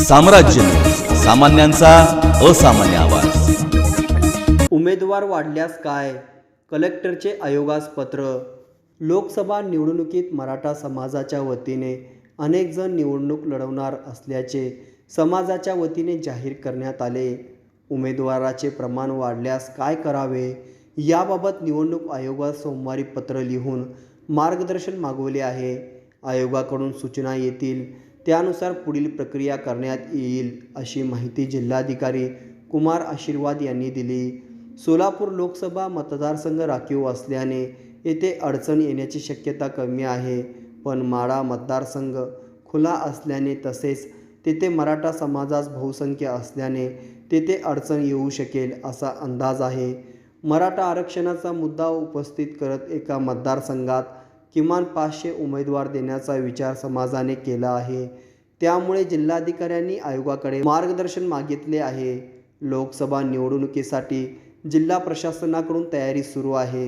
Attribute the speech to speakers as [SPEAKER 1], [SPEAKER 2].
[SPEAKER 1] साम्राज्य न्यूज, सामान्यांचा असामान्य आवाज।
[SPEAKER 2] उमेदवार वाढल्यास काय? कलेक्टरचे आयोगास पत्र। लोकसभा निवडणुकीत मराठा समाजाच्या वतीने अनेक जण निवडणूक लढवणार असल्याचे समाजाच्या वतीने जाहीर करण्यात आले। उमेदवाराचे प्रमाण वाढल्यास काय करावे याबाबत निवडणूक आयोगास सोमवारी पत्र लिहून मार्गदर्शन मागवले आहे। आयोगाकडून सूचना येतील त्यानुसार पुढील प्रक्रिया करण्यात येईल, अशी माहिती जिल्हाधिकारी कुमार आशीर्वाद यांनी दिली। सोलापूर लोकसभा मतदारसंघ राखीव असल्याने येथे अडचण येण्याची शक्यता कमी आहे, पण माढा मतदारसंघ खुला असल्याने तसेच तेथे मराठा समाजास बहुसंख्य असल्याने तेथे अडचण येऊ शकेल असा अंदाज आहे। मराठा आरक्षणाचा मुद्दा उपस्थित करत एका मतदारसंघात किमान 500 उमेदवार देण्याचा विचार समाजाने केला आहे। त्यामुळे जिल्हाधिकाऱ्यांनी आयोगाकडे मार्गदर्शन मागितले आहे। लोकसभा निवडणुकीसाठी जिल्हा प्रशासनाकडून तयारी सुरू आहे।